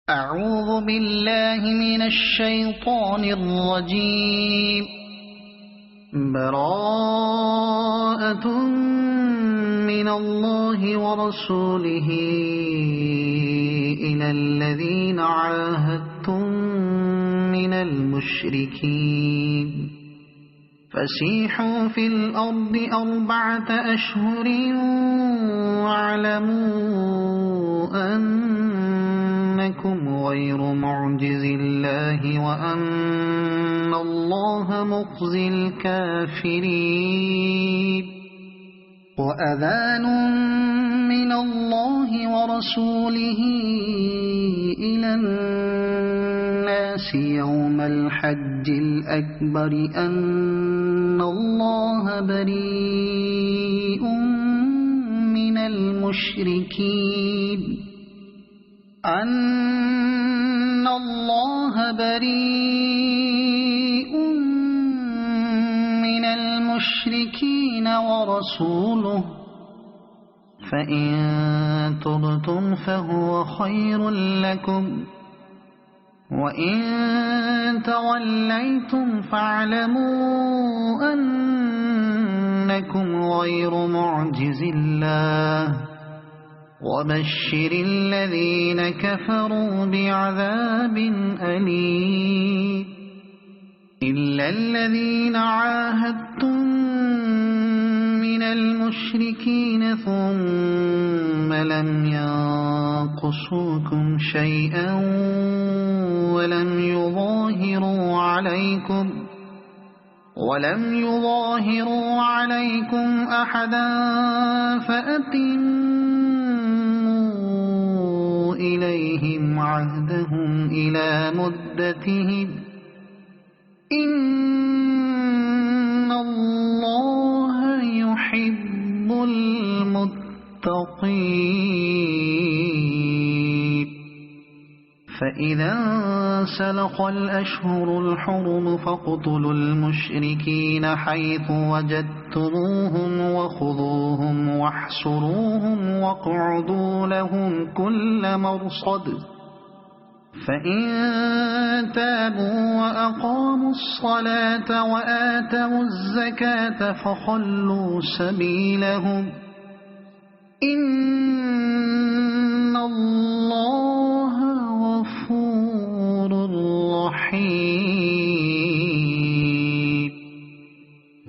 أعوذ بالله من الشيطان الرجيم. براءة من الله ورسوله إلى الذين عاهدتم من المشركين فسيحوا في الأرض 4 أشهر واعلموا أنكم غير معجز الله وأن الله مخزي الكافرين. وأذان من الله ورسوله إلى الناس يوم الحج الأكبر أن الله بريء من المشركين ورسوله فإن تبتم فهو خير لكم وإن توليتم فاعلموا أنكم غير معجز الله وبشر الذين كفروا بعذاب أليم. إلا الذين عاهدتم من المشركين ثم لم ينقصوكم شيئا ولم يظاهروا عليكم أحدا فأتموا إليهم عهدهم إلى مدتهم إن الله يحب المتقين. فإذا انسلخ الأشهر الحرم فاقتلوا المشركين حيث وجدتموهم وخذوهم واحصروهم واقعدوا لهم كل مرصد. فإن تابوا وأقاموا الصلاة وآتوا الزكاة فخلوا سبيلهم إن الله غفور رحيم.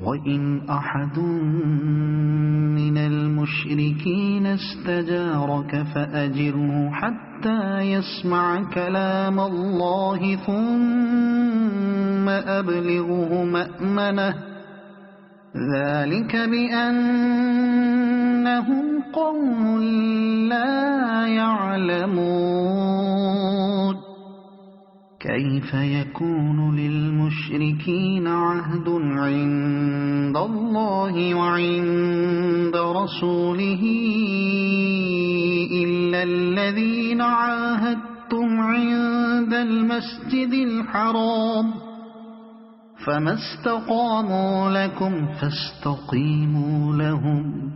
وإن أحد من المشركين استجارك فأجره حتى يسمع كلام الله ثم أبلغه مأمنه ذلك بأنهم قوم لا يعلمون. كيف يكون للمشركين عهد عند الله وعند رسوله إلا الذين عاهدتم عند المسجد الحرام فما استقاموا لكم فاستقيموا لهم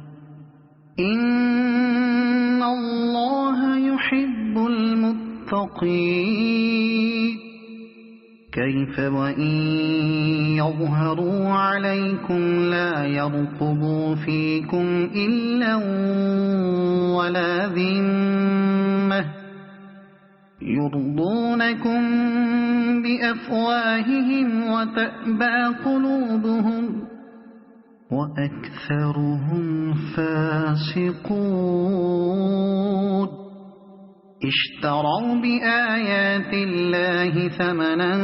إن الله يحب المتقين. كيف وإن يظهروا عليكم لا يرقبوا فيكم إلا ولا ذمة يرضونكم بأفواههم وتأبى قلوبهم وأكثرهم فاسقون. اشتروا بآيات الله ثمنا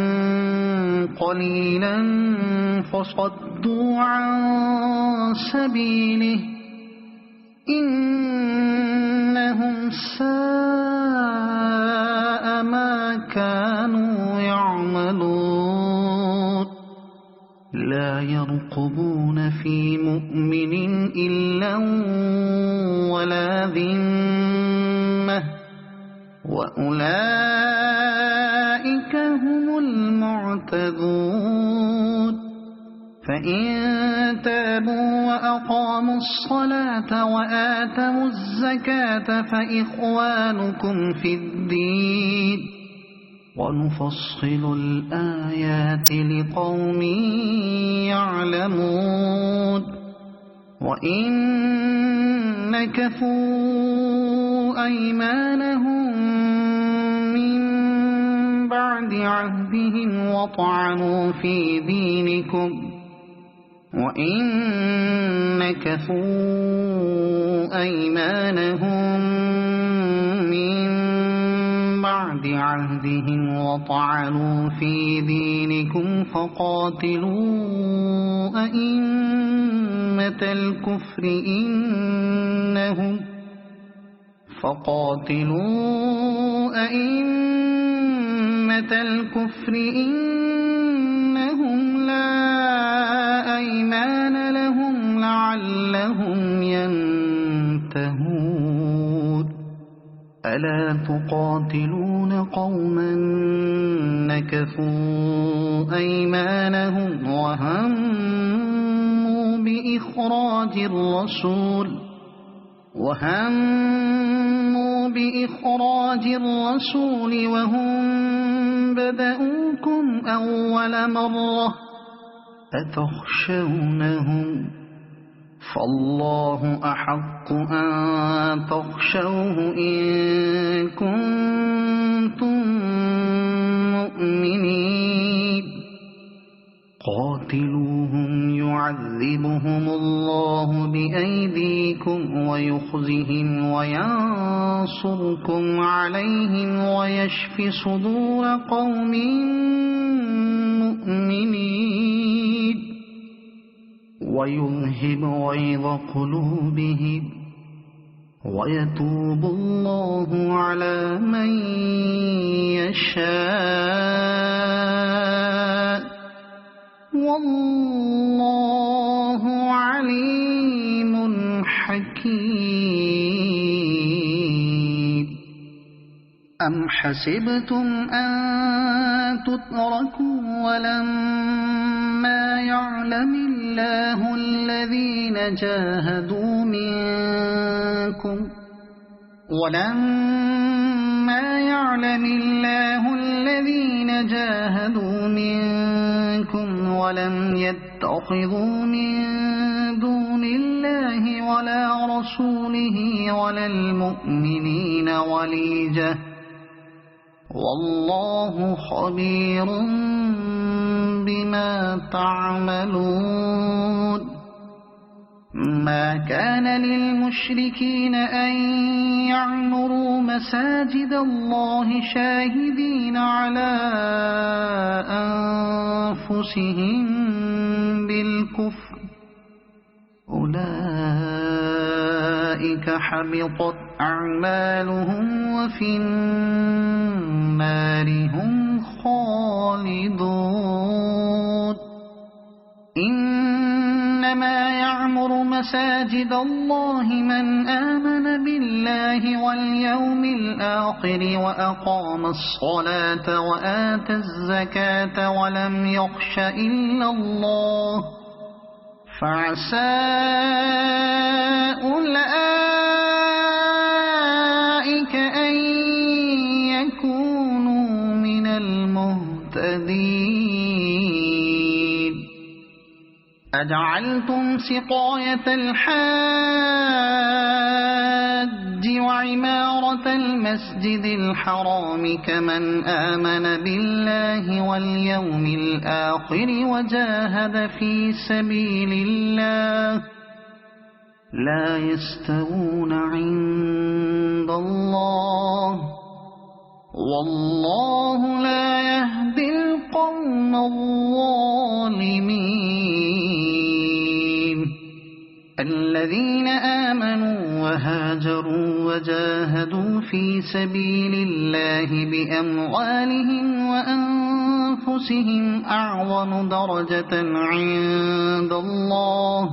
قليلا فصدوا عن سبيله إنهم ساء ما كانوا يعملون. لا يرقبون في مؤمن إلا ولا ذمة وأولئك هم المعتدون. فإن تابوا وأقاموا الصلاة وآتوا الزكاة فإخوانكم في الدين ونفصل الآيات لقوم يعلمون وإن نكثوا أيمانهم من بعد عهدهم وطعنوا في دينكم فقاتلوا أئمة الكفر إنهم لا أيمان لهم لعلهم ينتهون ألا تقاتلون قوما نكثوا أيمانهم وهموا بإخراج الرسول وهم بدأوكم أول مرة أتخشونهم فالله أحق أن تخشوه إن كنتم مؤمنين قاتلوهم يعذبهم الله بأيديكم ويخزهم وينصركم عليهم ويشف صدور قوم مؤمنين ويذهب غيظ قلوبهم ويتوب الله على من يشاء والله عليم حكيم أم حسبتم أن تتركوا ولما يعلم الله الذين جاهدوا منكم ولم يتخذوا من دون الله ولا رسوله ولا المؤمنين وليجة والله خبير بما تعملون ما كان للمشركين أن يعمروا مساجد الله شاهدين على أنفسهم بالكفر أولئك حبطت أعمالهم وفي النار هم خالدون إنما يعمر مساجد الله من آمن بالله واليوم الآخر وأقام الصلاة وآتى الزكاة ولم يخش إلا الله فعسى أولئك أن يكونوا من المهتدين أجعلتم سقاية الحاج وعمارة المسجد الحرام كمن آمن بالله واليوم الآخر وجاهد في سبيل الله لا يستوون عند الله والله لا يهدي القوم الظالمين الذين آمنوا وهاجروا وجاهدوا في سبيل الله بأموالهم وأنفسهم أعظم درجة عند الله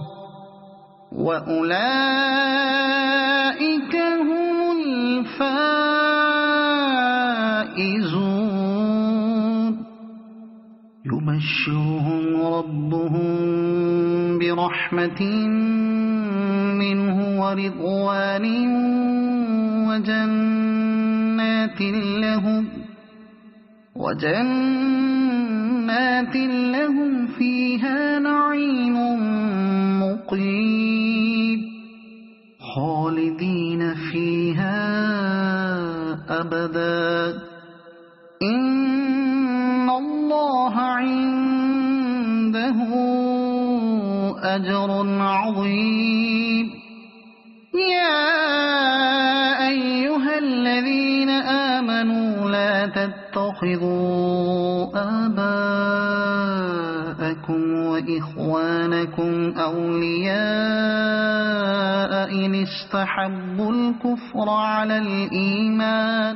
وأولئك هم الفائزون يبشرهم ربهم برحمة منه ورضوان وجنات لهم فيها نعيم مقيم خالدين فيها أبدا إن الله عنده أجر عظيم يا أيها الذين آمنوا لا تتخذوا آباءكم وإخوانكم أولياء إن استحبوا الكفر على الإيمان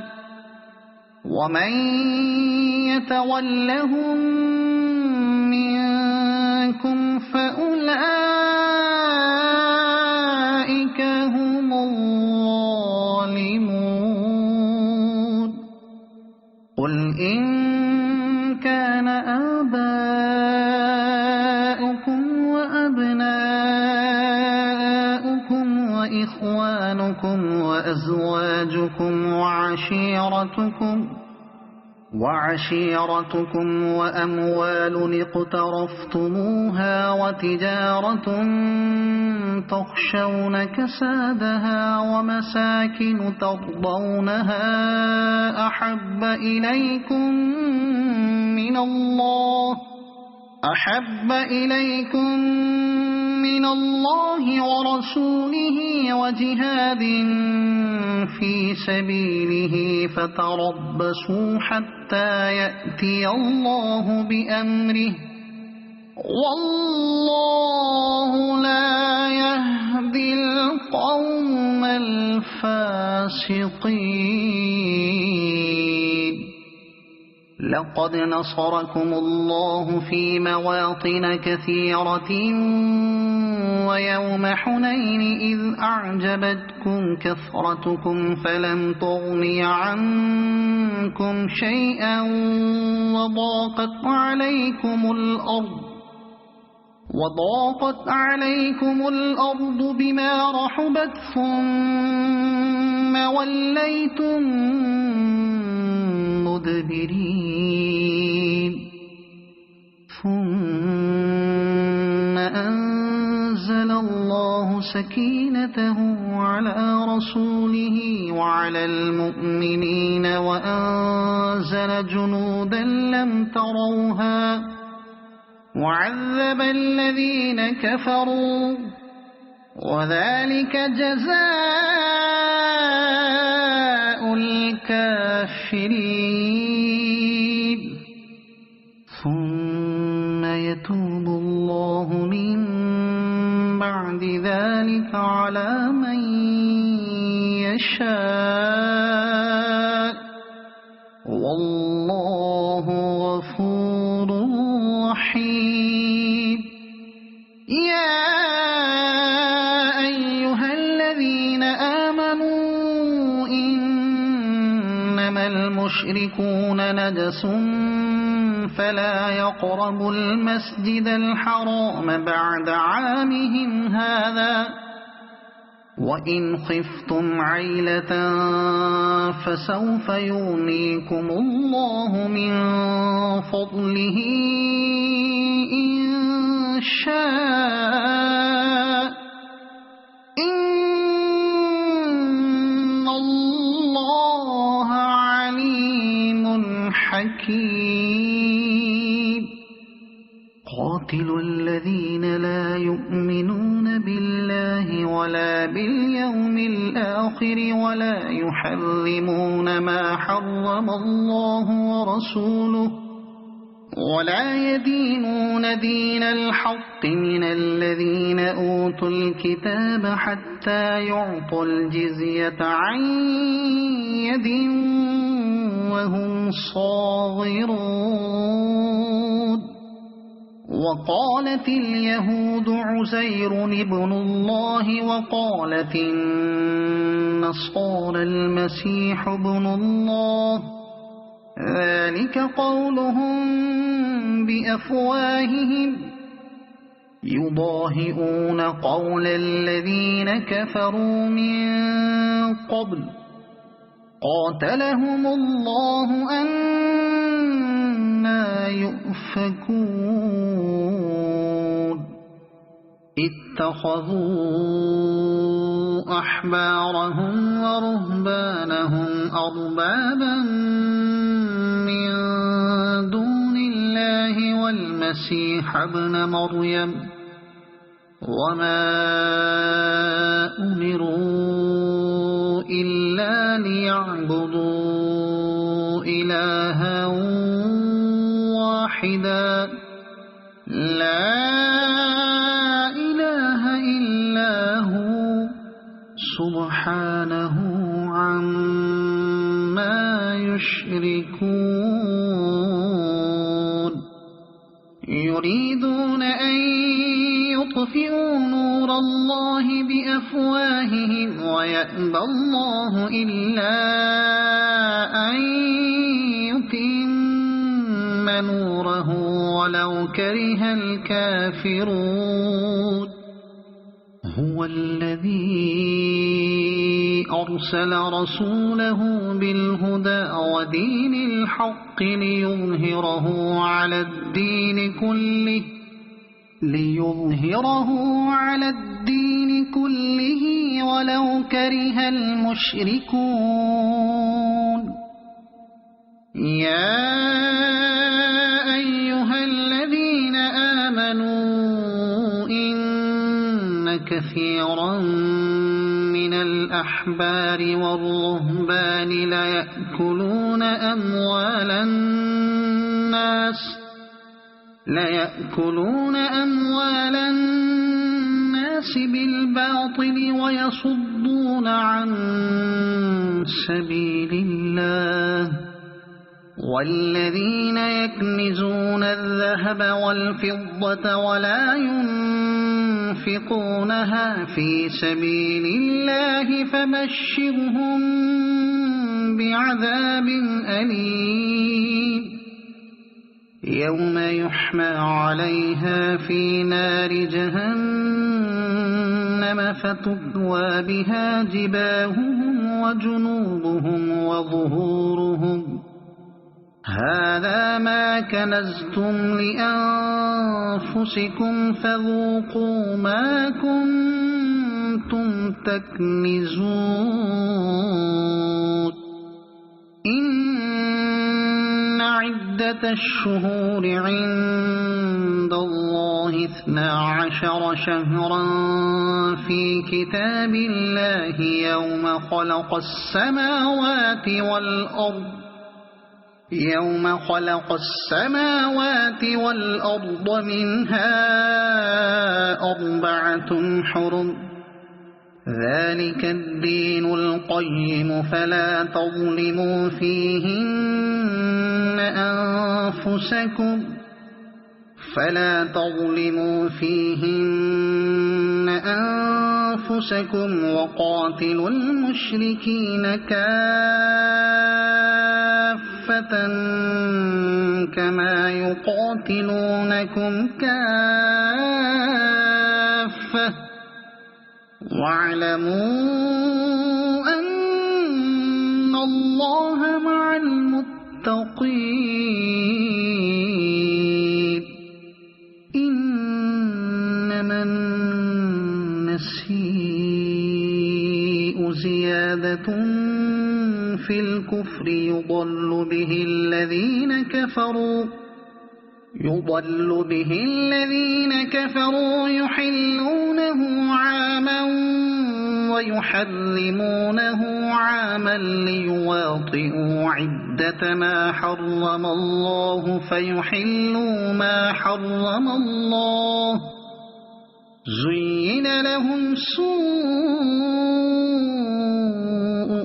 ومن يتولهم منكم فأولئك هم الظالمون قل إن كان آباؤكم وأبناؤكم وإخوانكم وأزواجكم وعشيرتكم وأموال اقترفتموها وتجارة تخشون كسادها ومساكن ترضونها أحب إليكم من الله ورسوله وجهاد في سبيله فتربصوا حتى يأتي الله بأمره والله لا يهدي القوم الفاسقين لقد نصركم الله في مواطن كثيرة ويوم حنين إذ أعجبتكم كثرتكم فلم تغن عنكم شيئا وضاقت عليكم الأرض بما رحبت ثم وليتم مدبرين ثم أنزل الله سكينته على رسوله وعلى المؤمنين وأنزل جنودا لم تروها وعذب الذين كفروا وذلك جزاء الكافرين ثم يتوب الله من بعد ذلك على من يشاء والله غفور رحيم يا أيها الذين آمنوا إنما المشركون نجس فلا يقربوا المسجد الحرام بعد عامهم هذا وإن خفتم عيلة فسوف يغنيكم الله من فضله إن شاء إن الله عليم حكيم قاتلوا الذين لا يؤمنون بالله ولا باليوم الآخر ولا يحرمون ما حرم الله ورسوله ولا يدينون دين الحق من الذين أوتوا الكتاب حتى يعطوا الجزية عن يد وهم صاغرون وقالت اليهود عزير ابن الله وقالت النصارى المسيح ابن الله ذلك قولهم بأفواههم يضاهئون قول الذين كفروا من قبل قاتلهم الله أنى يؤفكون اتخذوا أحبارهم ورهبانهم أربابا من دون الله والمسيح ابن مريم وما أمروا إلا ليعبدوا إلها واحدا لا إله إلا هو سبحانه عما يشركون يريدون أن يطفئوا نور الله بأفواههم ويأبى الله إلا أن يتم نوره ولو كره الكافرون هو الذي أرسل رسوله بالهدى ودين الحق ليظهره على الدين كله ولو كره المشركون يا أيها الذين آمنوا إن كثيرا من الأحبار والرهبان ليأكلون أموال الناس بالباطل ويصدون عن سبيل الله والذين يكنزون الذهب والفضة ولا ينفقونها في سبيل الله فبشرهم بعذاب أليم يوم يحمى عليها في نار جهنم فتكوى بها جباههم وجنوبهم وظهورهم هذا ما كنزتم لأنفسكم فذوقوا ما كنتم تكنزون إن عدة الشهور عند الله 12 شهرا في كتاب الله يوم خلق السماوات والأرض منها 4 حرم ذلك الدين القيم فلا تظلموا فيهن أنفسكم وقاتلوا المشركين كافة كما يقاتلونكم كافة واعلموا أن الله مع المتقين إنما النسيء زيادة في الكفر يضل به الذين كفروا يحلونه عاما ويحرمونه عاما ليواطئوا عدة ما حرم الله فيحلوا ما حرم الله زين لهم سوء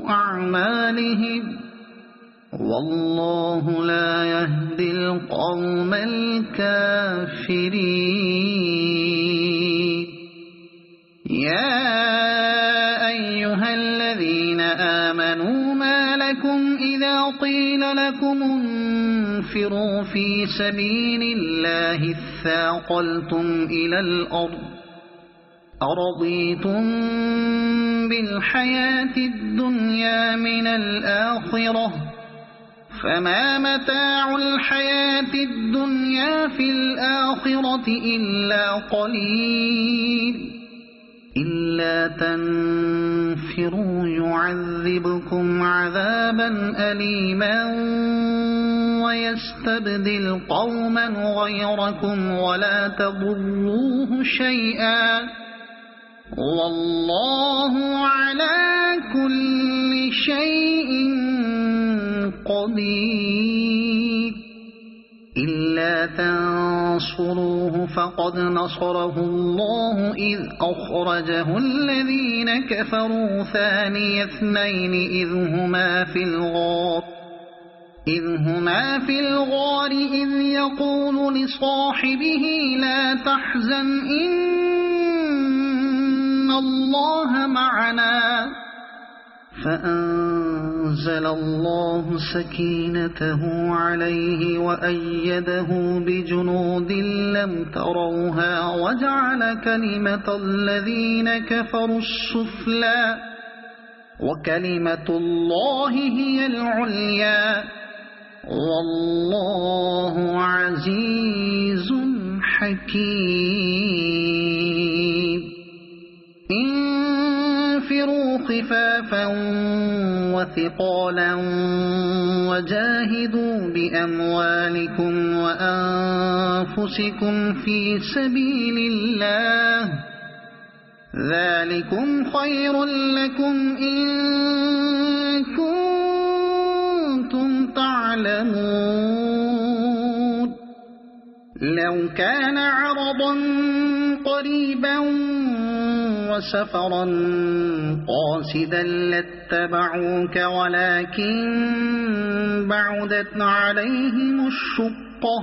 أعمالهم والله لا يهدي القوم الكافرين يا أيها الذين آمنوا ما لكم إذا قيل لكم انفروا في سبيل الله اثاقلتم إلى الأرض أرضيتم بالحياة الدنيا من الآخرة فما متاع الحياة الدنيا في الآخرة إلا قليل إلا تنفروا يعذبكم عذابا أليما ويستبدل قوما غيركم ولا تضروه شيئا والله على كل شيء قدير إلا تنصروه فقد نصره الله إذ أخرجه الذين كفروا ثاني اثنين إذ هما في الغار إذ يقول لصاحبه لا تحزن إن الله معنا فأنزل الله سكينته عليه وأيده بجنود لم تروها وجعل كلمة الذين كفروا السفلى وكلمة الله هي العليا والله عزيز حكيم انفروا خفافا وثقالا وجاهدوا بأموالكم وأنفسكم في سبيل الله ذلكم خير لكم إن كنتم تعلمون لو كان عرضا قريبا وسفرا قاصدا لاتبعوك ولكن بعدت عليهم الشقة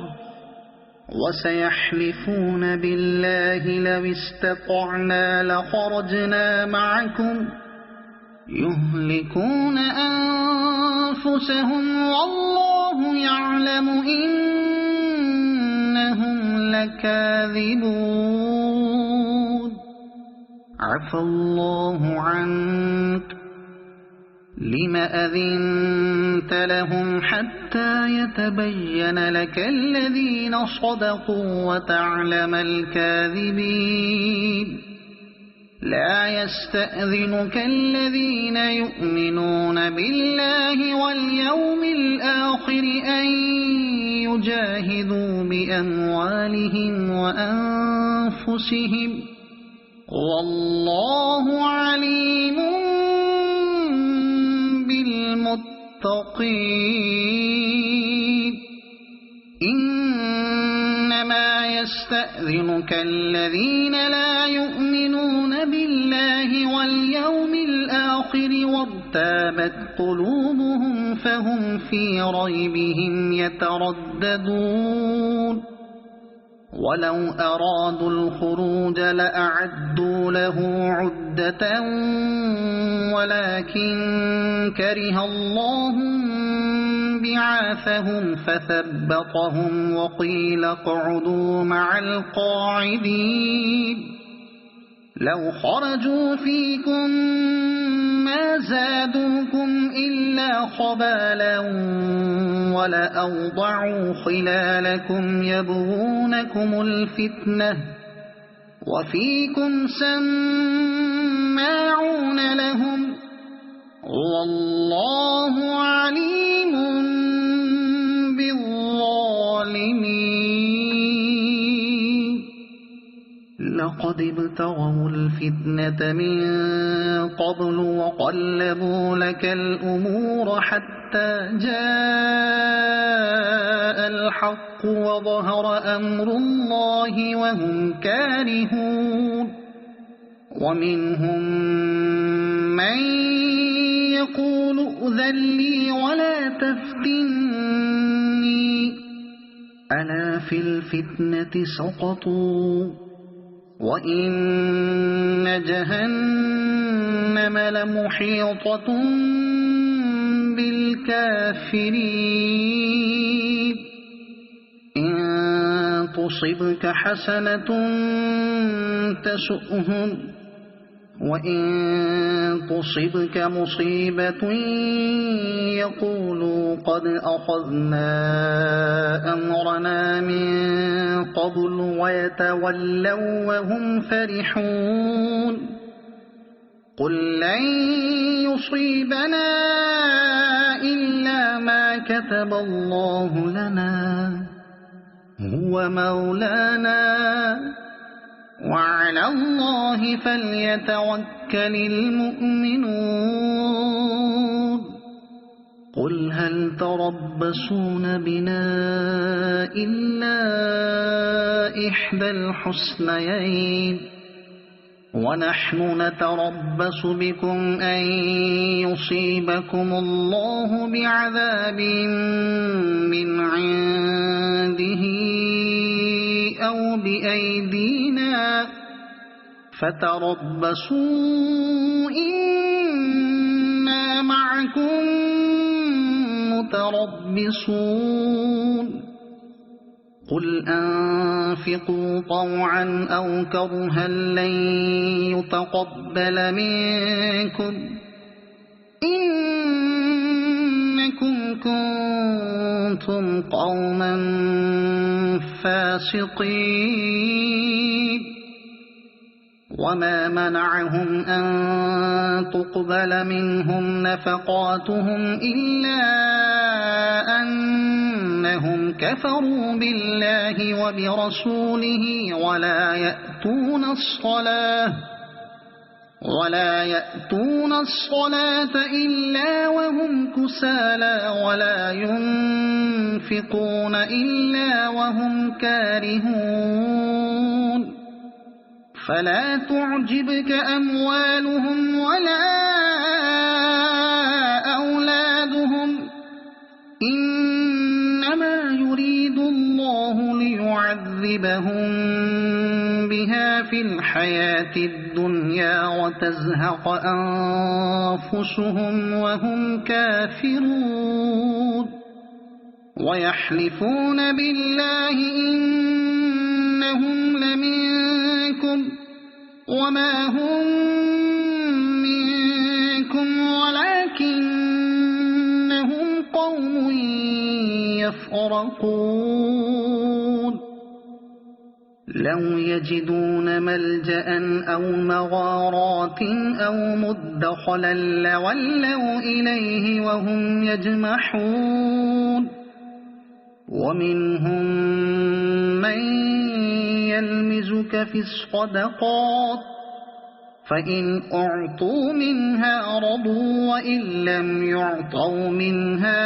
وسيحلفون بالله لو استطعنا لخرجنا معكم يهلكون أنفسهم والله يعلم إنهم لكاذبون عفى الله عنك لم أذنت لهم حتى يتبين لك الذين صدقوا وتعلم الكاذبين لا يستأذنك الذين يؤمنون بالله واليوم الآخر أن يجاهدوا بأموالهم وأنفسهم والله عليم بالمتقين إنما يستأذنك الذين لا يؤمنون بالله واليوم الآخر وارتابت قلوبهم فهم في ريبهم يترددون ولو أرادوا الخروج لأعدوا له عدة ولكن كره الله بعاثهم فثبطهم وقيل اقعدوا مع القاعدين لو خرجوا فيكم ما زادوكم إلا خبالا ولأوضعوا خلالكم يبغونكم الفتنة وفيكم سماعون لهم والله عليم بالظالمين لقد ابتغوا الفتنة من قبل وقلبوا لك الأمور حتى جاء الحق وظهر أمر الله وهم كارهون ومنهم من يقول ائذن لي ولا تفتني ألا في الفتنة سقطوا وإن جهنم لمحيطة بالكافرين إن تصبك حسنة تسؤهم وإن تصبك مصيبة يقولوا قد أخذنا أمرنا من قبل ويتولوا وهم فرحون قل لن يصيبنا إلا ما كتب الله لنا هو مولانا وعلى الله فليتوكل المؤمنون قل هل تربصون بنا إلا إحدى الحسنيين ونحن نتربص بكم أن يصيبكم الله بعذاب من عنده أو بأيدينا فتربصوا إنا معكم متربصون قل أنفقوا طوعا أو كرها لن يتقبل منكم إنكم كنتم قوما فاسقين وما منعهم أن تقبل منهم نفقاتهم إلا أنهم كفروا بالله وبرسوله ولا يأتون الصلاة إلا وهم كسالى ولا ينفقون إلا وهم كارهون فلا تعجبك أموالهم ولا أولادهم إنما يريد الله ليعذبهم بها في الحياة الدنيا وتزهق أنفسهم وهم كافرون ويحلفون بالله إنهم لمنكم وما هم منكم ولكنهم قوم يفرقون لو يجدون ملجأ أو مغارات أو مدخلا لولوا إليه وهم يجمحون ومنهم من يلمزك في الصدقات فإن أعطوا منها رضوا وإن لم يعطوا منها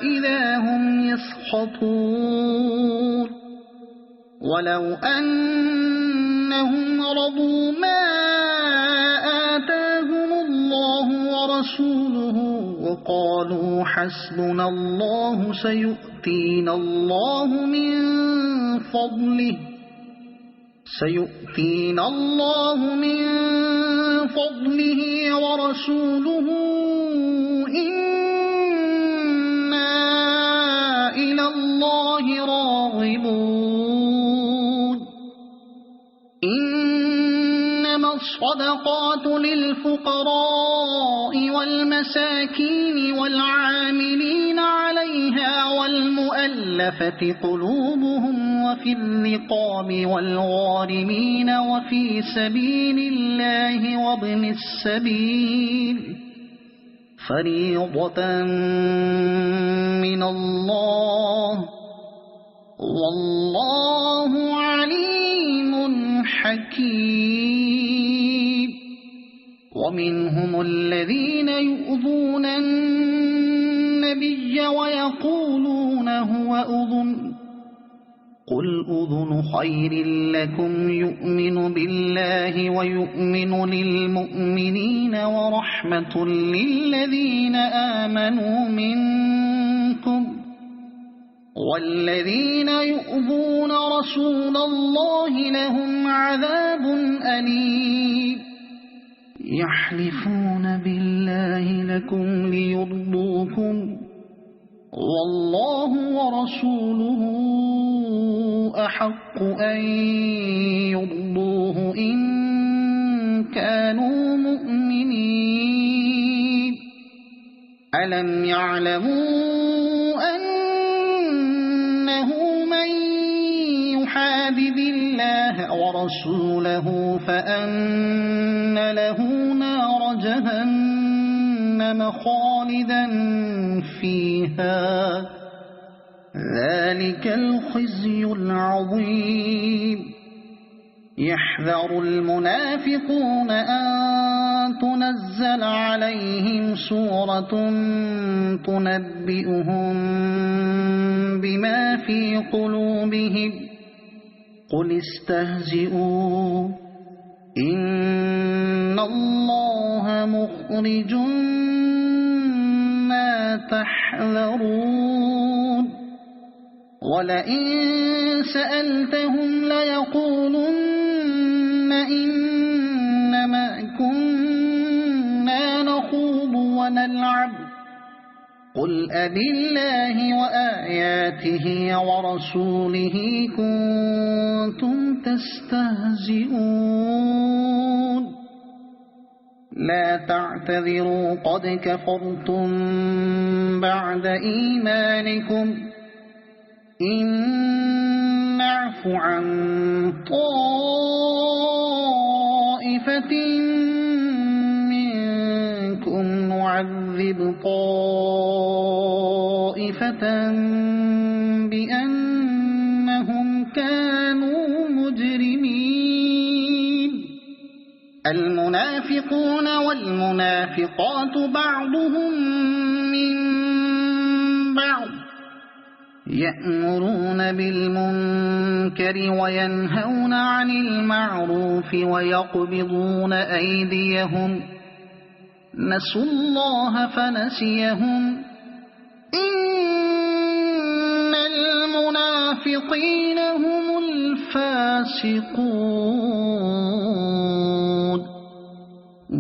إذا هم يسخطون ولو أنهم رضوا ما آتاهم الله ورسوله وقالوا حسبنا الله سيؤتينا الله من فضله ورسوله إنا إلى الله راغبون إنما الصدقات للفقراء والمساكين والعاملين عليها والمؤلفة قلوبهم وفي الرقاب والغارمين وفي سبيل الله وابن السبيل فريضة من الله والله عليم حكيم ومنهم الذين يؤذون النبي ويقولون هو أذن قل أذن خير لكم يؤمن بالله ويؤمن للمؤمنين ورحمة للذين آمنوا منكم والذين يؤذون رسول الله لهم عذاب أليم يحلفون بالله لكم ليرضوكم يرضوكم والله ورسوله أحق أن يرضوه إن كانوا مؤمنين ألم يعلموا أنه من يحادد الله ورسوله فأن له نار جهنم خالدا فيها ذلك الخزي العظيم يحذر المنافقون أن تنزل عليهم سورة تنبئهم بما في قلوبهم قل استهزئوا إن الله مخرج ما تحذرون ولئن سألتهم ليقولن إنما كنا نخوض ونلعب قل أبالله وآياته ورسوله كنتم تستهزئون لا تعتذروا قد كفرتم بعد إيمانكم إن نعف عن طائفة منكم نعذب طائفة بأنهم كانوا مجرمين المنافقون والمنافقات بعضهم من بعض يأمرون بالمنكر وينهون عن المعروف ويقبضون أيديهم نسوا الله فنسيهم إن المنافقين هم الفاسقون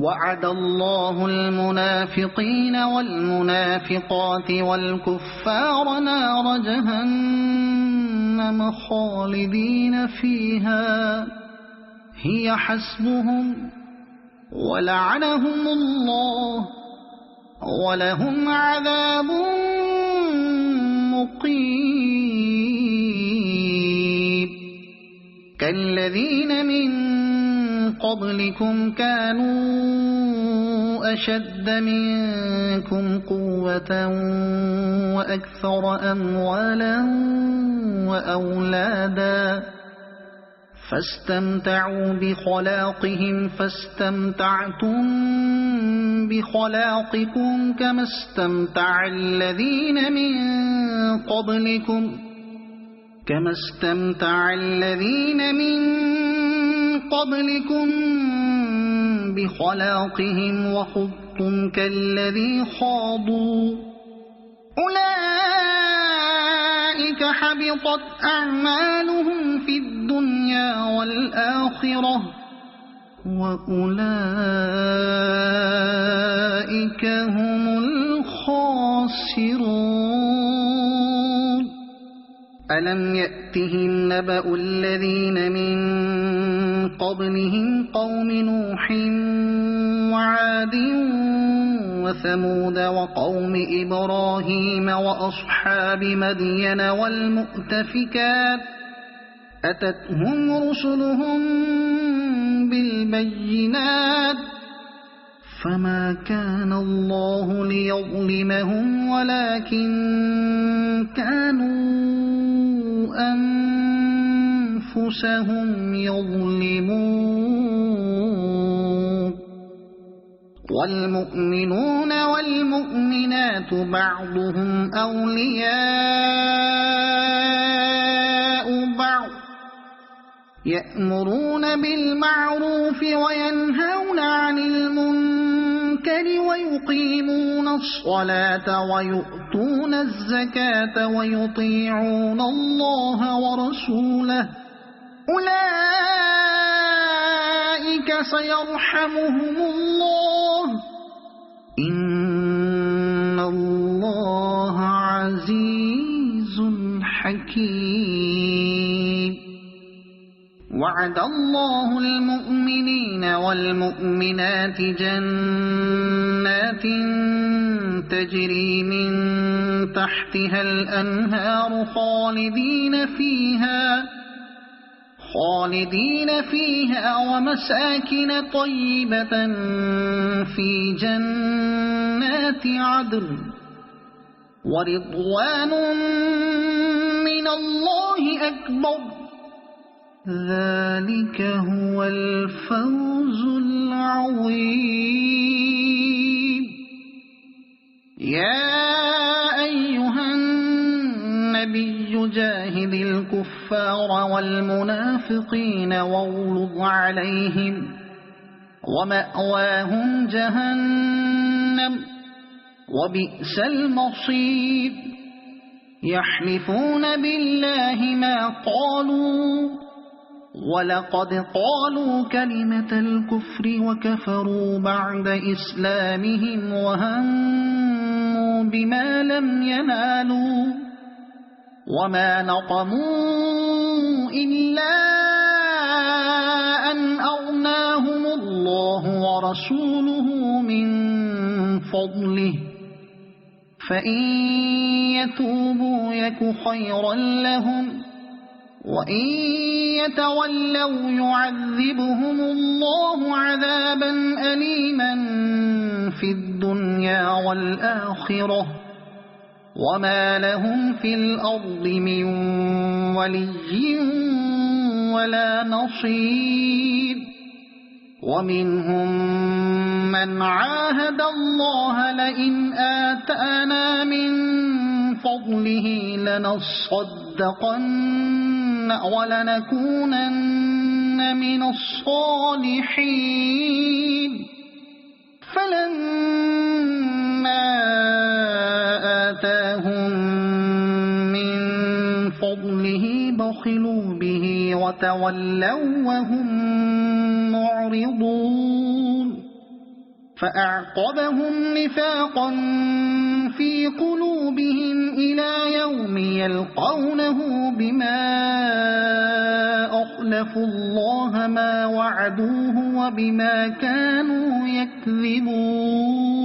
وعد الله المنافقين والمنافقات والكفار نار جهنم خالدين فيها هي حسبهم ولعنهم الله ولهم عذاب مقيم كالذين من قبلكم كانوا أشد منكم قوة وأكثر أموالا وأولادا فاستمتعوا بخلاقهم فاستمتعتم بخلاقكم كما استمتع الذين من قبلكم بخلاقهم وخضتم كالذي خاضوا أولئك حبطت أعمالهم في الدنيا والآخرة وأولئك هم الخاسرون ألم يأتهم نبأ الذين من قبلهم قوم نوح وعاد وثمود وقوم إبراهيم وأصحاب مدين والمؤتفكات أتتهم رسلهم بالبينات فما كان الله ليظلمهم ولكن كانوا أنفسهم يظلمون والمؤمنون والمؤمنات بعضهم أولياء بعض يأمرون بالمعروف وينهون عن المنكر ويقيمون الصلاة ويؤتون الزكاة ويطيعون الله ورسوله أولئك سيرحمهم الله إن الله عزيز حكيم وعد الله المؤمنين والمؤمنات جنات تجري من تحتها الأنهار خالدين فيها ومساكن طيبة في جنات عدن ورضوان من الله أكبر ذلك هو الفوز العظيم يا أيها النبي جاهد الكفار والمنافقين واغلظ عليهم ومأواهم جهنم وبئس المصير يحلفون بالله ما قالوا ولقد قالوا كلمة الكفر وكفروا بعد إسلامهم وهموا بما لم ينالوا وما نقموا إلا أن أغناهم الله ورسوله من فضله فإن يتوبوا يك خيرا لهم وإن يتولوا يعذبهم الله عذابا أليما في الدنيا والآخرة وما لهم في الأرض من ولي ولا نصير ومنهم من عاهد الله لئن آتانا من فضله لنصدقن ولنكونن من الصالحين فلما آتاهم من فضله بخلوا به وتولوا وهم معرضون فأعقبهم نفاقا في قلوبهم إلى يوم يلقونه بما أخلفوا الله ما وعدوه وبما كانوا يكذبون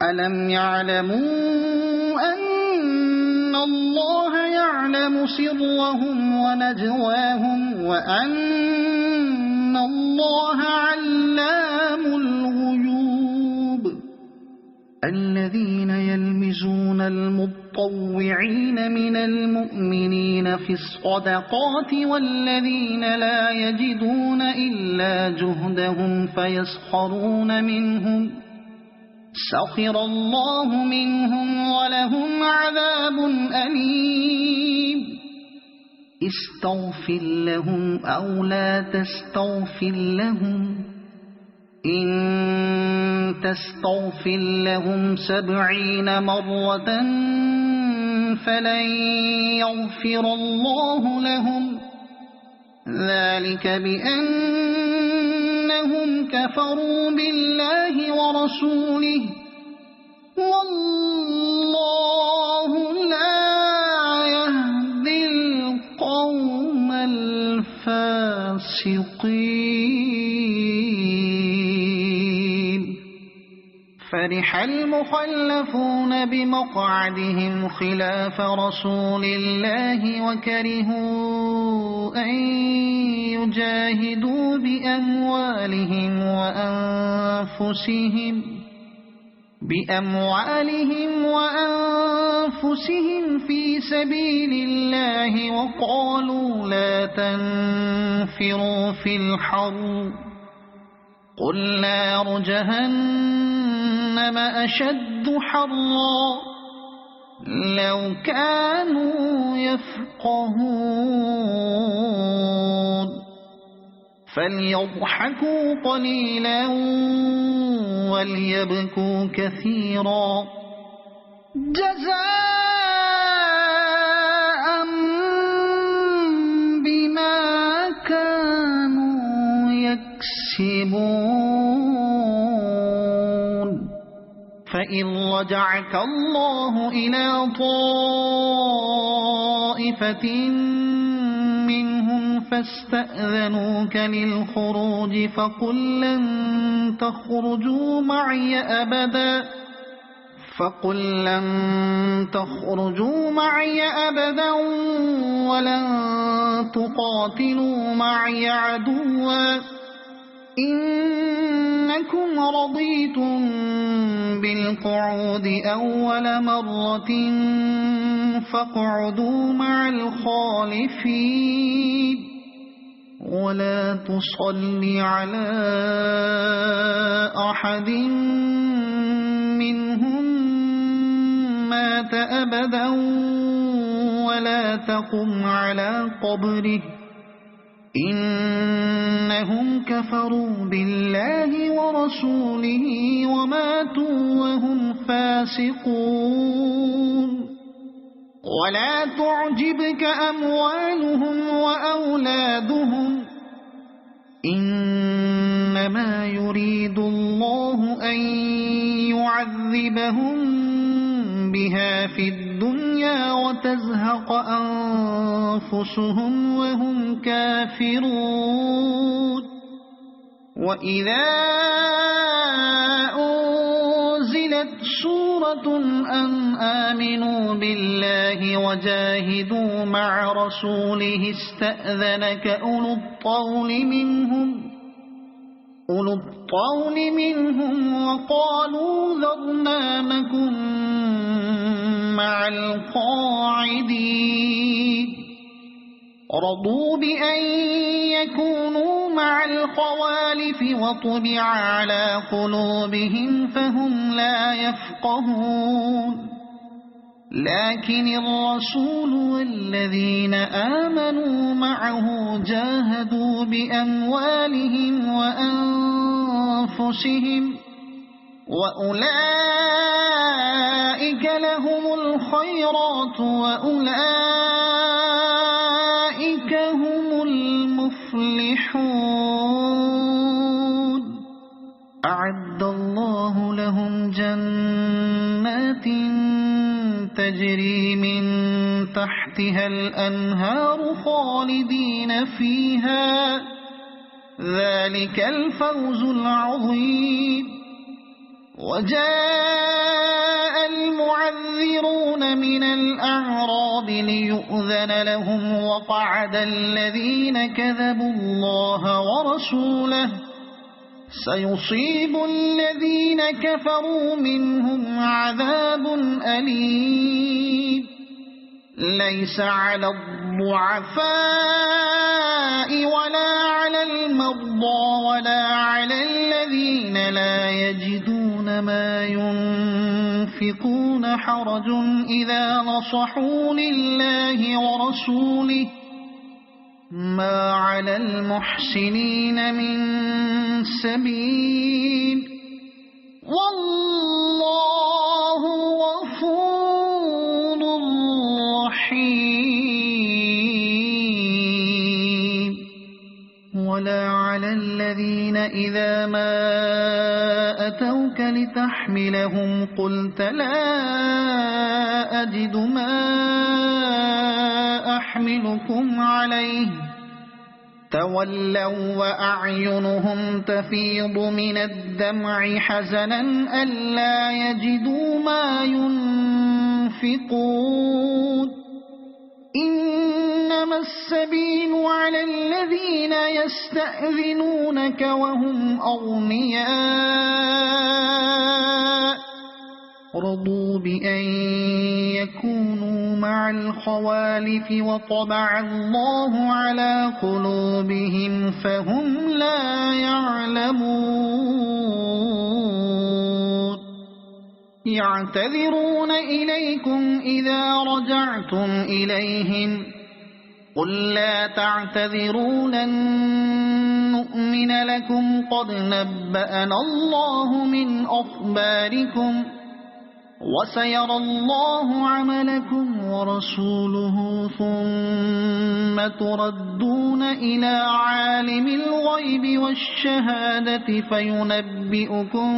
ألم يعلموا أن الله يعلم سرهم ونجواهم وأن الله علام الغيوب الذين يلمزون المطوعين من المؤمنين في الصدقات والذين لا يجدون إلا جهدهم فيسخرون منهم سخر الله منهم ولهم عذاب أليم استغفر لهم أو لا تستغفر لهم إن تستغفر لهم 70 مرة فلن يغفر الله لهم ذلك بأنهم كفروا بالله ورسوله والله لا يهدي القوم الفاسقين فرح المخلفون بمقعدهم خلاف رسول الله وكرهوا أن يجاهدوا بأموالهم وأنفسهم في سبيل الله وقالوا لا تنفروا في الحر قل نار جهنم أشد حرا لو كانوا يفقهون فليضحكوا قليلا وليبكوا كثيرا جزاء بما كانوا يكسبون فإن رجعك الله إلى طائفة منهم فاستأذنوك للخروج فقل لن تخرجوا معي أبدا ولن تقاتلوا معي عدوا إنكم رضيتم بالقعود أول مرة فاقعدوا مع الخالفين ولا تصل على أحد منهم مات أبدا ولا تقم على قبره إنهم كفروا بالله ورسوله وماتوا وهم فاسقون ولا تعجبك أموالهم وأولادهم إنما يريد الله أن يعذبهم بها في الدنيا وتزهق أنفسهم وهم كافرون وإذا أنزلت سورة أن آمنوا بالله وجاهدوا مع رسوله استأذنك أولو الطول منهم وقالوا ذرنا نكن مع القاعدين رضوا بأن يكونوا مع الخوالف وطبع على قلوبهم فهم لا يفقهون لكن الرسول والذين آمنوا معه جاهدوا بأموالهم وأنفسهم وأولئك لهم الخيرات وأولئك هم المفلحون أعد الله لهم جنات تجري من تحتها الأنهار خالدين فيها ذلك الفوز العظيم وجاء المعذرون من الأعراب ليؤذن لهم وقعد الذين كذبوا الله ورسوله سيصيب الذين كفروا منهم عذاب أليم ليس على الضعفاء ولا على المرضى ولا على الذين لا يجدون ما ينفقون حرج إذا نصحوا لله ورسوله ما على المحسنين من سبيل والله غفور رحيم ولا على الذين إذا ما أتوك لتحملهم قلت لا أجد ما أحملكم عليه تولوا وأعينهم تفيض من الدمع حزنا ألا يجدوا ما ينفقون إنما السبيل على الذين يستأذنونك وهم أغنياء رضوا بأن يكونوا مع الخوالف وطبع الله على قلوبهم فهم لا يعلمون يعتذرون إليكم إذا رجعتم إليهم قل لا تعتذروا لن نؤمن لكم قد نبأنا الله من أخباركم وسيرى الله عملكم ورسوله ثم تردون إلى عالم الغيب والشهادة فينبئكم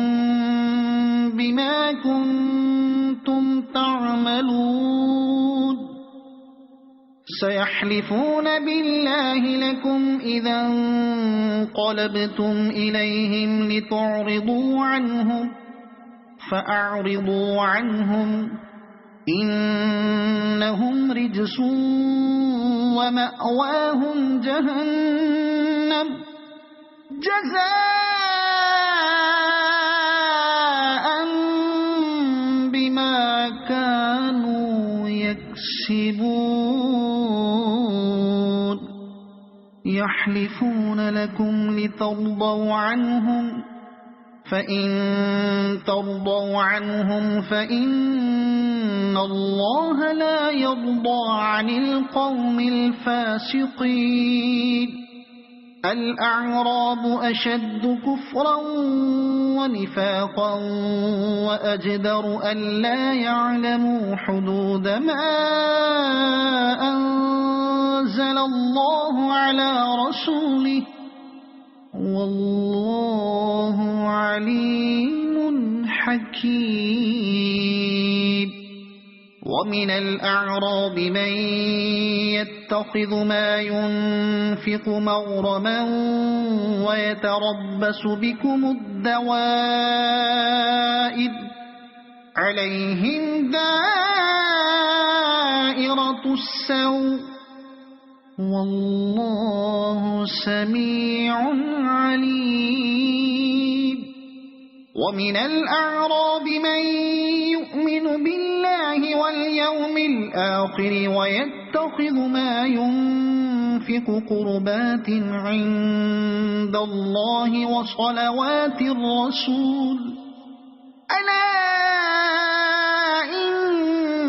بما كنتم تعملون سيحلفون بالله لكم إذا انقلبتم إليهم لتعرضوا عنهم فأعرضوا عنهم إنهم رجس ومأواهم جهنم جزاء بما كانوا يكسبون يحلفون لكم لترضوا عنهم فإن ترضوا عنهم فإن الله لا يرضى عن القوم الفاسقين الأعراب أشد كفرا ونفاقا وأجدر ألا يعلموا حدود ما أنزل الله على رسوله والله عليم حكيم ومن الأعراب من يتخذ ما ينفق مغرما ويتربص بكم الدوائر عليهم دائرة السوء والله سميع عليم ومن الأعراب من يؤمن بالله واليوم الآخر ويتخذ ما ينفق قربات عند الله وصلوات الرسول ألا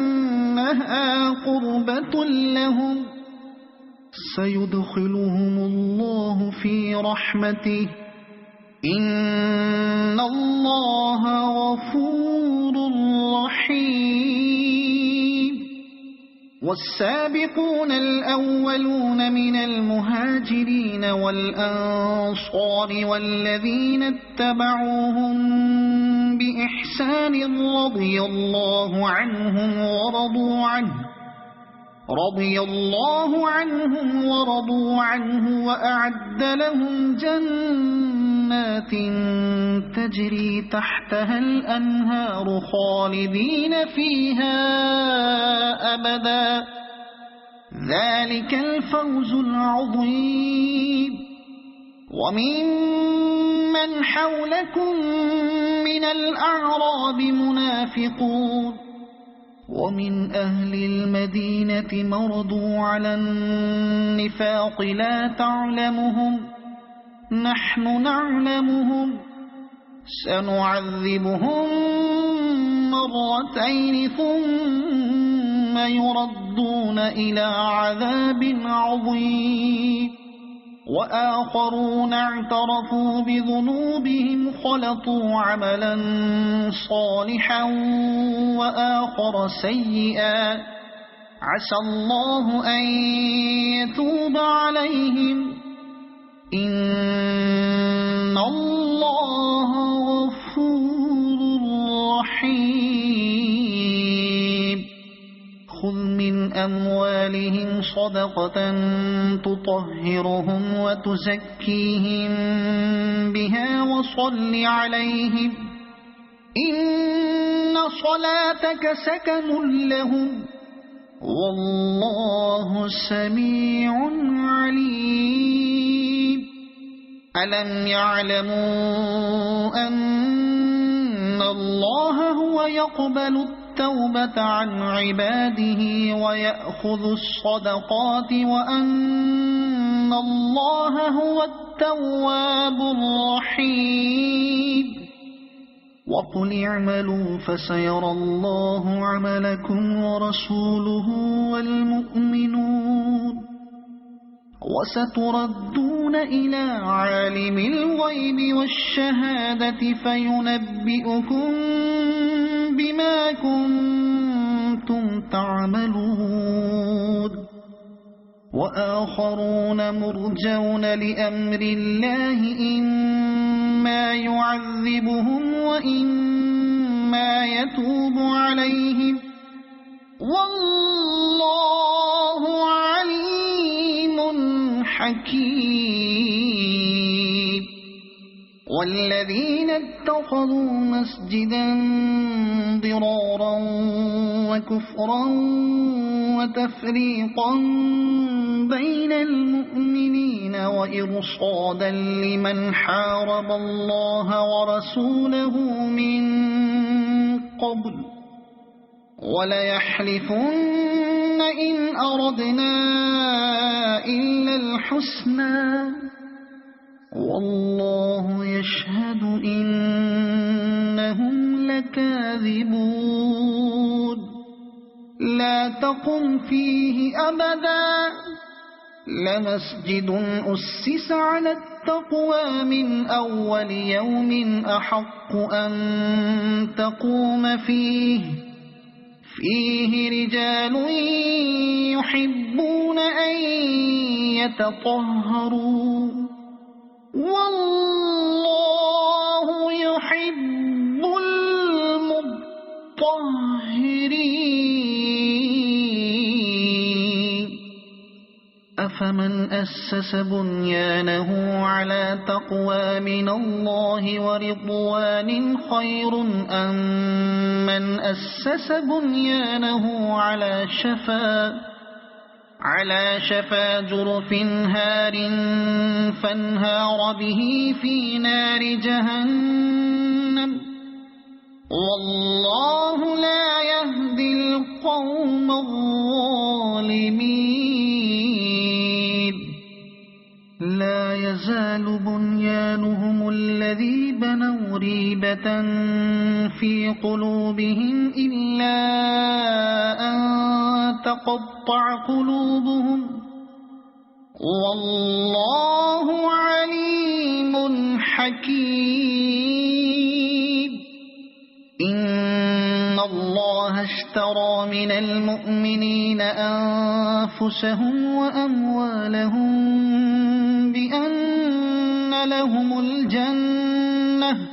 إنها قربة لهم سيدخلهم الله في رحمته إن الله غفور رحيم والسابقون الأولون من المهاجرين والأنصار والذين اتبعوهم بإحسان رضي الله عنهم ورضوا عنه وأعد لهم جنات تجري تحتها الأنهار خالدين فيها أبدا ذلك الفوز العظيم وممن حولكم من الأعراب منافقون ومن أهل المدينة مرضوا على النفاق لا تعلمهم نحن نعلمهم سنعذبهم مرتين ثم يردون إلى عذاب عظيم وآخرون اعترفوا بذنوبهم خلطوا عملا صالحا وآخر سيئا عسى الله أن يتوب عليهم إن الله غفور رحيم خذ من أموالهم صدقة تطهرهم وتزكيهم بها وصل عليهم إن صلاتك سكن لهم والله سميع عليم ألم يعلموا أن الله هو يقبل التوبة عن عباده ويأخذ الصدقات وأن الله هو التواب الرحيم وقل اعملوا فسيرى الله عملكم ورسوله والمؤمنون وستردون إلى عالم الغيب والشهادة فينبئكم بما كنتم تعملون وآخرون مرجون لأمر الله إما يعذبهم وإما يتوب عليهم والله عليم حكيم والذين اتخذوا مسجدا ضرارا وكفرا وتفريقا بين المؤمنين وإرصادا لمن حارب الله ورسوله من قبل وليحلفن إن أردنا إلا الحسنى والله يشهد إنهم لكاذبون لا تقم فيه أبدا لمسجد أسس على التقوى من أول يوم أحق أن تقوم فيه رجال يحبون أن يتطهروا والله يحب المطهرين أفمن أسس بنيانه على تقوى من الله ورضوان خير أم من أسس بنيانه على شفا جرف هار فانهار به في نار جهنم والله لا يهدي القوم الظالمين لا يزال بنيانهم الذي بنوا ريبة في قلوبهم إلا أن تقطع قلوبهم والله عليم حكيم إن الله اشترى من المؤمنين أنفسهم وأموالهم بأن لهم الجنة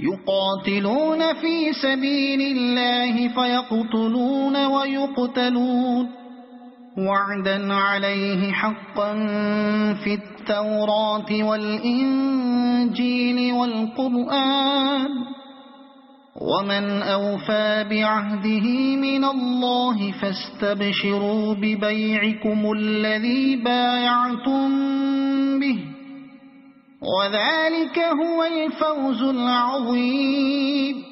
يقاتلون في سبيل الله فيقتلون ويقتلون وعدا عليه حقا في التوراة والإنجيل والقرآن ومن أوفى بعهده من الله فاستبشروا ببيعكم الذي بايعتم به وذلك هو الفوز العظيم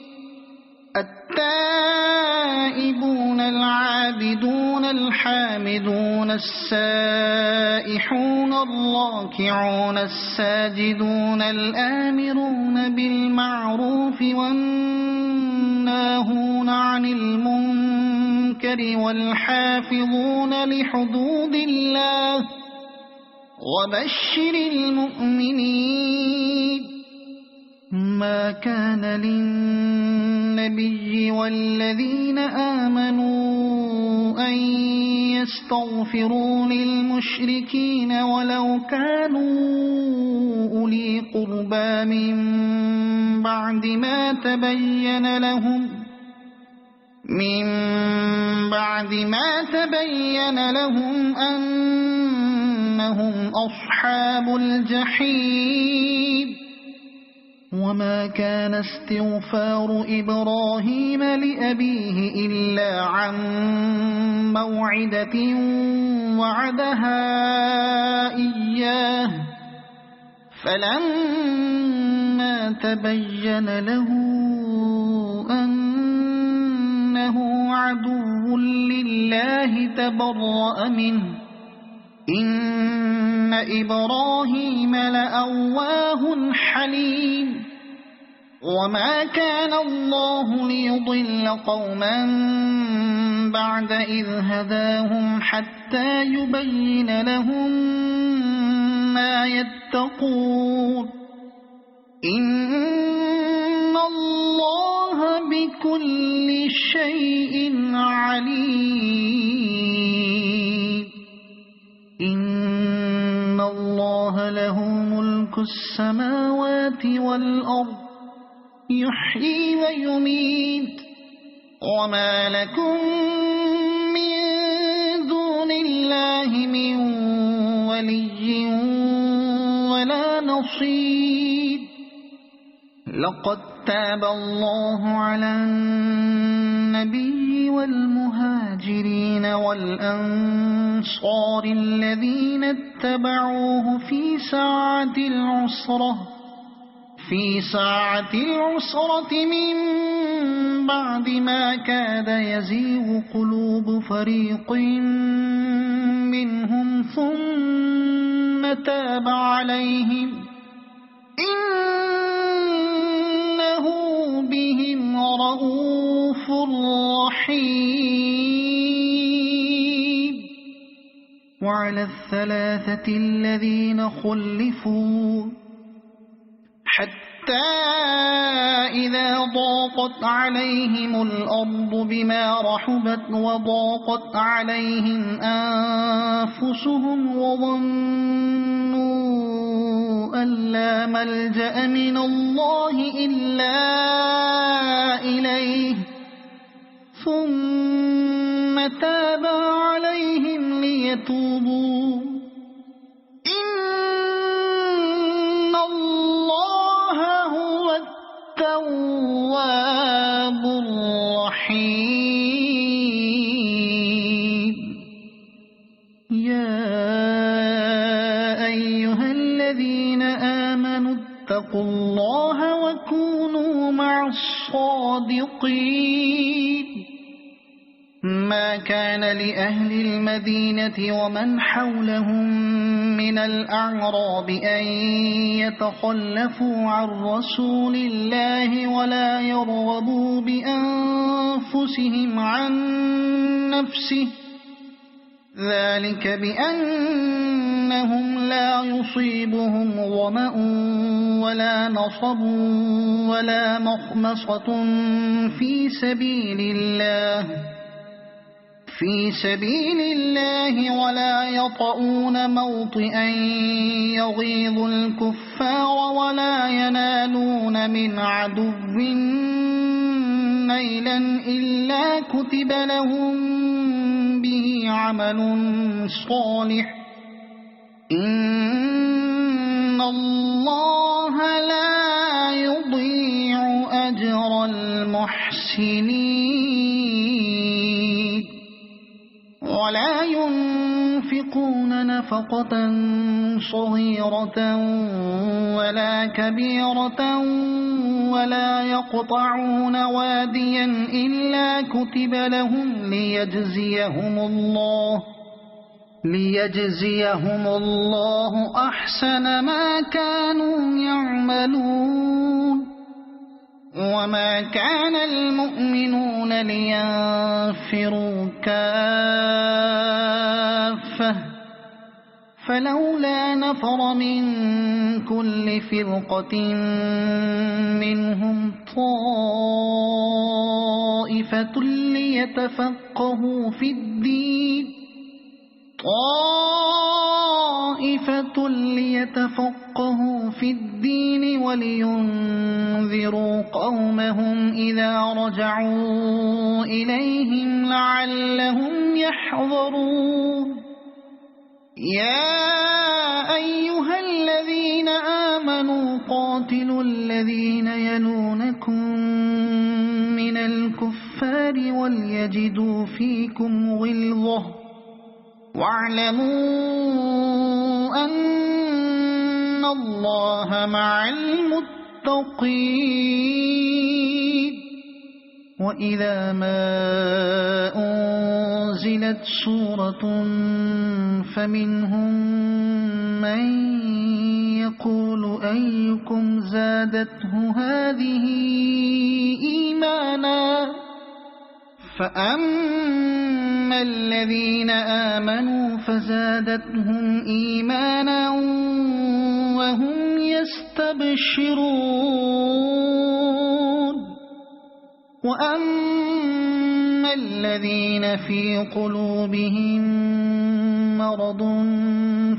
التائبون العابدون الحامدون السائحون الراكعون الساجدون الآمرون بالمعروف والناهون عن المنكر والحافظون لحدود الله وبشر المؤمنين ما كان للنبي والذين آمنوا أن يستغفروا للمشركين ولو كانوا أولي قربى من بعد ما تبين لهم أنهم أصحاب الجحيم وما كان استغفار إبراهيم لأبيه إلا عن موعدة وعدها إياه فلما تبين له أنه عدو لله تبرأ منه إن إبراهيم لأواه حليم وما كان الله ليضل قوما بعد إذ هداهم حتى يبين لهم ما يتقون إن الله بكل شيء عليم إن الله له ملك السماوات والأرض يحيي ويميت وما لكم من دون الله من ولي ولا نصير لقد تاب الله على النبي والمهاجرين والأنصار الذين اتبعوه في ساعة العسرة من بعد ما كاد يزيغ قلوب فريق منهم ثم تاب عليهم إنه بهم رءوف رحيم وعلى الثلاثة الذين خلفوا حتى إذا ضاقت عليهم الأرض بما رحبت وضاقت عليهم أنفسهم وظنوا أن لا ملجأ من الله إلا إليه ثم تاب عليهم ليتوبوا إن الله هو التواب الرحيم يا أيها الذين آمنوا اتقوا الله وكونوا مع الصادقين ما كان لأهل المدينة ومن حولهم من الأعراب أن يتخلفوا عن رسول الله ولا يرغبوا بأنفسهم عن نفسه ذلك بأنهم لا يصيبهم ظمأ ولا نصب ولا مخمصة في سبيل الله ولا يطؤون موطئا يغيظ الكفار ولا ينالون من عدو نيلا إلا كتب لهم به عمل صالح إن الله لا يضيع أجر المحسنين ولا ينفقون نفقة صغيرة ولا كبيرة ولا يقطعون واديا إلا كتب لهم ليجزيهم الله أحسن ما كانوا يعملون وما كان المؤمنون لينفروا كافة فلولا نفر من كل فرقة منهم طائفة ليتفقهوا في الدين ولينذروا قومهم إذا رجعوا إليهم لعلهم يحذرون يا أيها الذين آمنوا قاتلوا الذين يلونكم من الكفار وليجدوا فيكم غلظة واعلموا أن الله مع المتقين وإذا ما أنزلت سورة فمنهم من يقول أيكم زادته هذه إيمانا فأما الذين آمنوا فزادتهم إيمانا وهم يستبشرون وأما الذين في قلوبهم مرض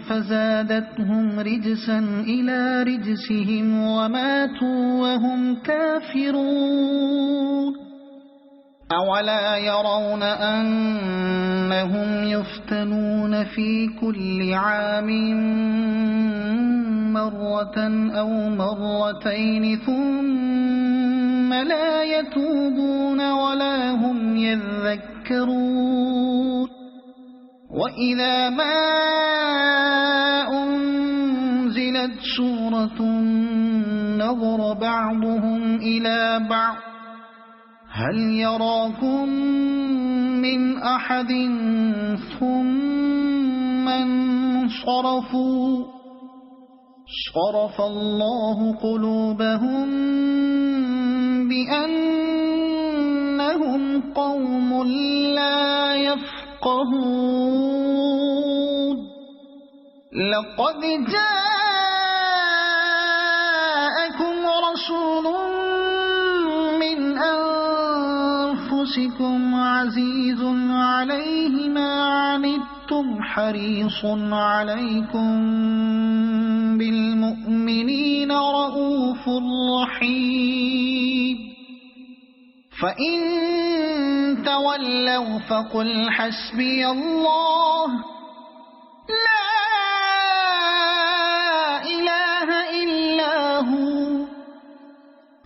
فزادتهم رجسا إلى رجسهم وماتوا وهم كافرون أولا يرون أنهم يفتنون في كل عام مرة أو مرتين ثم لا يتوبون ولا هم يذكرون وإذا ما أنزلت سورة نظر بعضهم إلى بعض هل يراكم من أحد ثم انصرفوا صرف الله قلوبهم بأنهم قوم لا يفقهون لقد جاءكم رسول من أنفسكم عزيز عليه ما عنتم حريص عليكم بالمؤمنين رؤوف رحيم فإن تولوا فقل حسبي الله لا إله إلا هو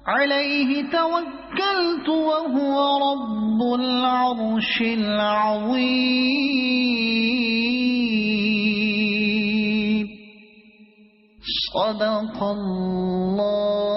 عليه توكلت وهو رب العرش العظيم صدق الله